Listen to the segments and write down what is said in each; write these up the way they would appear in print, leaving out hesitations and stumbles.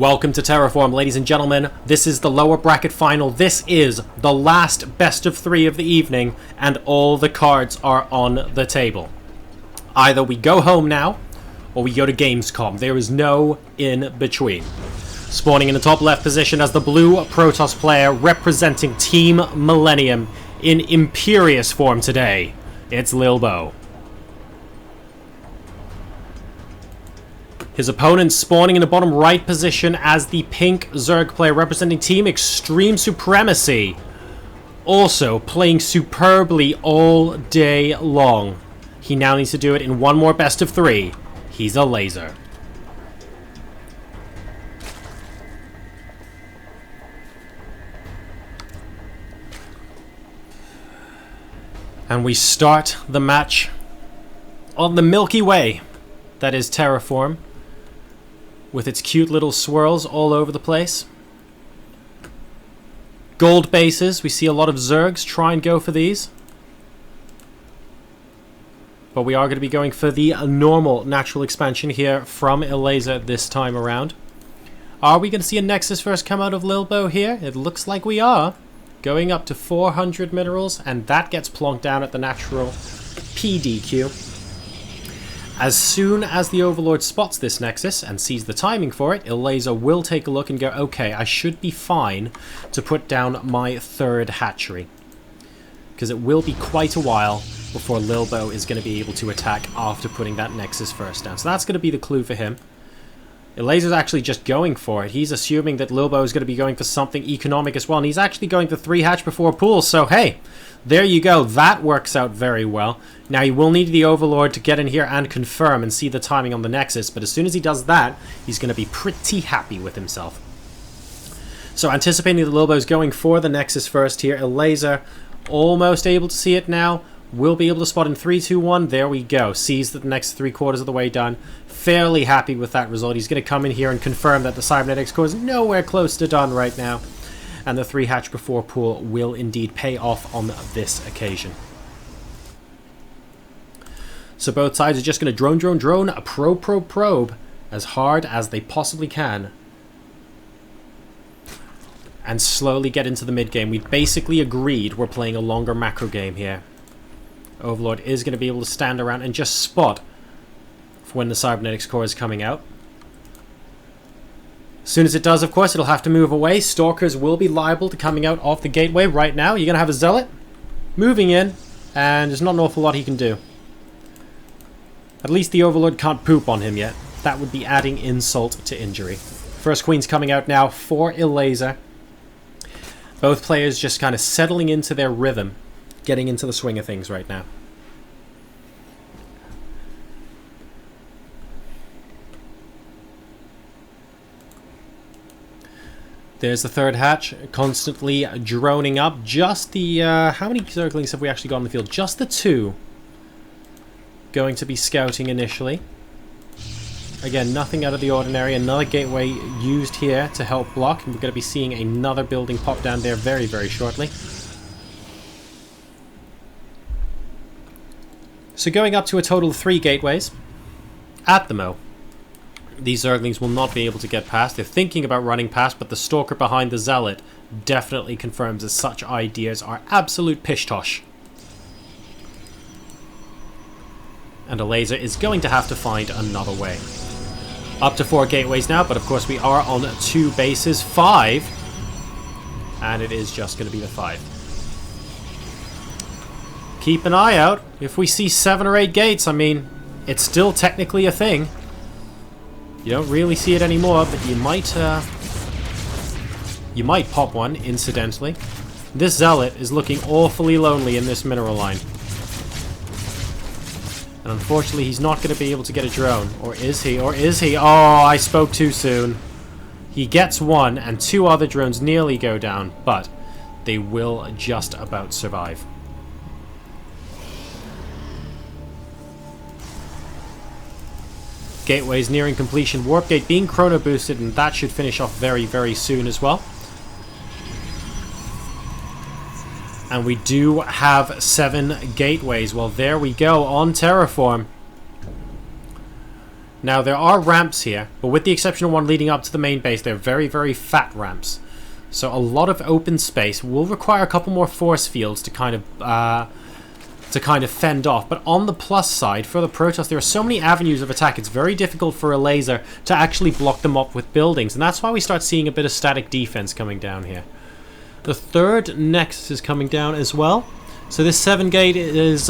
Welcome to Terraform, ladies and gentlemen. This is the lower bracket final. This is the last best of 3 of the evening, and all the cards are on the table. Either we go home now, or we go to Gamescom. There is no in between. Spawning in the top left position as the blue Protoss player representing Team Millennium in imperious form today, it's Lilbow. His opponent spawning in the bottom right position as the pink Zerg player representing Team Extreme Supremacy. Also playing superbly all day long. He now needs to do it in one more best of 3. He's Elazer. And we start the match on the Milky Way that is Terraform, with its cute little swirls all over the place. Gold bases, we see a lot of Zergs try and go for these. But we are going to be going for the normal natural expansion here from Elazer this time around. Are we going to see a Nexus first come out of Lilbow here? It looks like we are. Going up to 400 minerals, and that gets plonked down at the natural PDQ. As soon as the Overlord spots this Nexus and sees the timing for it, Elazer will take a look and go, okay, I should be fine to put down my 3rd hatchery. Because it will be quite a while before Lilbow is going to be able to attack after putting that Nexus first down. So that's going to be the clue for him. Elazer's actually just going for it. He's assuming that Lilbow is going to be going for something economic as well. And he's actually going for 3 hatch before pool. So hey, there you go. That works out very well. Now you will need the Overlord to get in here and confirm and see the timing on the Nexus. But as soon as he does that, he's going to be pretty happy with himself. So anticipating that Lilbow is going for the Nexus first here. Elazer almost able to see it now. Will be able to spot in 3, 2, 1. There we go. Sees that the next 3/4 of the way done. Fairly happy with that result. He's going to come in here and confirm that the cybernetics core is nowhere close to done right now. And the 3 hatch before pool will indeed pay off on this occasion. So both sides are just going to drone, probe as hard as they possibly can. And slowly get into the mid game. We basically agreed we're playing a longer macro game here. Overlord is going to be able to stand around and just spot for when the cybernetics core is coming out. As soon as it does, of course, it'll have to move away. Stalkers will be liable to coming out off the gateway right now. You're going to have a Zealot moving in, and there's not an awful lot he can do. At least the Overlord can't poop on him yet. That would be adding insult to injury. First Queen's coming out now for Elazer. Both players just kind of settling into their rhythm, getting into the swing of things right now. There's the 3rd hatch, constantly droning up. Just the, how many Zerglings have we actually got on the field? Just the 2 going to be scouting initially. Again, nothing out of the ordinary. Another gateway used here to help block. And we're going to be seeing another building pop down there very, very shortly. So going up to a total of 3 gateways at the Mo. These Zerglings will not be able to get past. They're thinking about running past, but the Stalker behind the Zealot definitely confirms that such ideas are absolute pish-tosh. And Elazer is going to have to find another way. Up to 4 gateways now, but of course we are on 2 bases. 5. And it is just going to be the 5. Keep an eye out. If we see 7 or 8 gates, I mean, it's still technically a thing. You don't really see it anymore, but you might pop one, incidentally. This Zealot is looking awfully lonely in this mineral line. And unfortunately, he's not going to be able to get a drone. Or is he? Or is he? Oh, I spoke too soon. He gets 1, and 2 other drones nearly go down, but they will just about survive. Gateways nearing completion. Warp gate being chrono boosted, and that should finish off very, very soon as well. And we do have 7 gateways. Well, there we go on Terraform. Now, there are ramps here, but with the exception of one leading up to the main base, they're very, very fat ramps. So a lot of open space will require a couple more force fields to kind of fend off. But on the plus side, for the Protoss, there are so many avenues of attack, it's very difficult for Elazer to actually block them up with buildings. And that's why we start seeing a bit of static defense coming down here. The third Nexus is coming down as well. So this 7 gate is...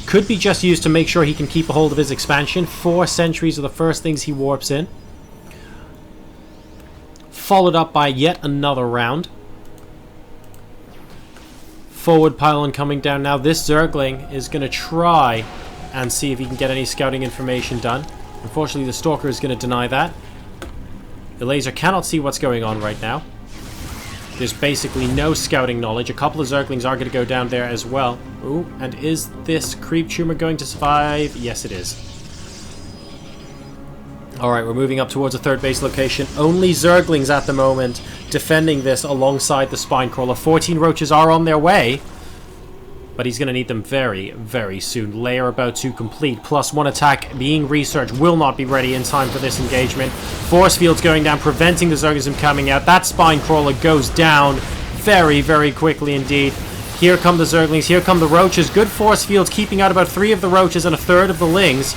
could be just used to make sure he can keep a hold of his expansion. 4 sentries are the first things he warps in. Followed up by yet another round. Forward pylon coming down now. This Zergling is going to try and see if he can get any scouting information done. Unfortunately, the Stalker is going to deny that. The Laser cannot see what's going on right now. There's basically no scouting knowledge. A couple of Zerglings are going to go down there as well. Ooh, and is this Creep Tumor going to survive? Yes, it is. Alright, we're moving up towards a third base location. Only Zerglings at the moment defending this alongside the Spine Crawler. 14 Roaches are on their way, but he's going to need them very, very soon. Layer about to complete. +1 attack being researched. Will not be ready in time for this engagement. Force fields going down, preventing the Zerglings from coming out. That Spine Crawler goes down very, very quickly indeed. Here come the Zerglings. Here come the Roaches. Good force fields keeping out about 3 of the Roaches and a third of the Lings.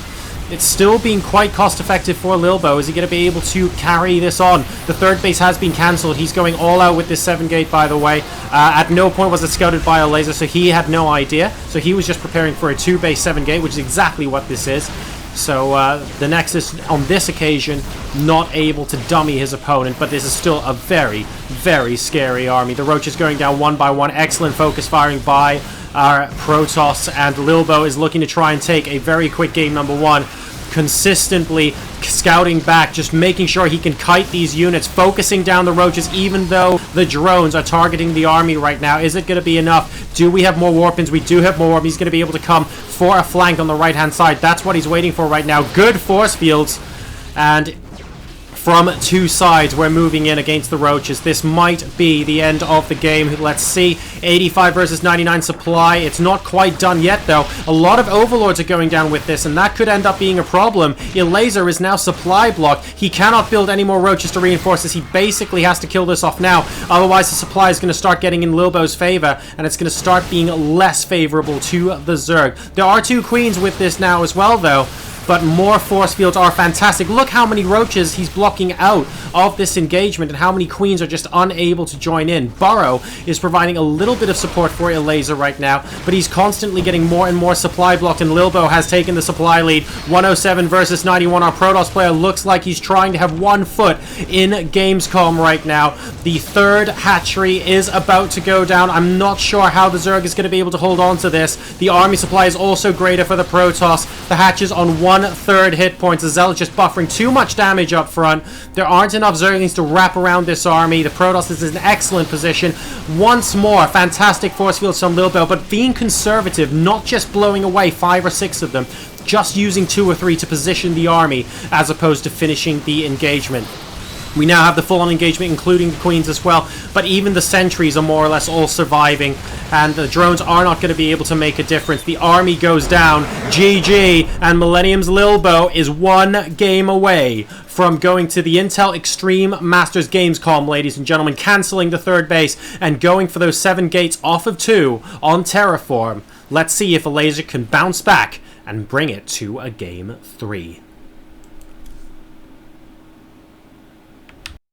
It's still being quite cost-effective for Lilbow. Is he going to be able to carry this on? The third base has been cancelled. He's going all out with this 7 gate, by the way. At no point was it scouted by Elazer, so he had no idea. So he was just preparing for a 2 base 7 gate, which is exactly what this is. So the Nexus, on this occasion, not able to dummy his opponent, but this is still a very, very scary army. The Roach is going down one by one. Excellent focus firing by our Protoss, and Lilbow is looking to try and take a very quick game number 1. Consistently scouting back, just making sure he can kite these units, focusing down the Roaches, even though the drones are targeting the army right now. Is it going to be enough? Do we have more warpins? We do have more warp. He's going to be able to come for a flank on the right-hand side. That's what he's waiting for right now. Good force fields, and from 2 sides we're moving in against the Roaches. This might be the end of the game. Let's see. 85 versus 99 supply. It's not quite done yet though. A lot of Overlords are going down with this, and that could end up being a problem. Elazer is now supply blocked. He cannot build any more Roaches to reinforce this. He basically has to kill this off now. Otherwise the supply is going to start getting in Lilbow's favor, and it's going to start being less favorable to the Zerg. There are 2 Queens with this now as well though. But more force fields are fantastic. Look how many Roaches he's blocking out of this engagement, and how many Queens are just unable to join in. Burrow is providing a little bit of support for Elazer right now, but he's constantly getting more and more supply blocked, and Lilbow has taken the supply lead. 107 versus 91. Our Protoss player looks like he's trying to have 1 foot in Gamescom right now. The third hatchery is about to go down. I'm not sure how the Zerg is going to be able to hold on to this. The army supply is also greater for the Protoss. The hatches on 1/3 hit points. The Zealot just buffering too much damage up front. There aren't enough Zerglings to wrap around this army. The Protoss is in an excellent position. Once more, fantastic force fields from Lilbow, but being conservative, not just blowing away 5 or 6 of them, just using 2 or 3 to position the army as opposed to finishing the engagement. We now have the full-on engagement, including the Queens as well, but even the sentries are more or less all surviving, and the drones are not going to be able to make a difference. The army goes down. GG, and Millennium's Lilbow is 1 game away from going to the Intel Extreme Masters Gamescom, ladies and gentlemen, cancelling the 3rd base and going for those 7 gates off of 2 on Terraform. Let's see if Elazer can bounce back and bring it to a game 3.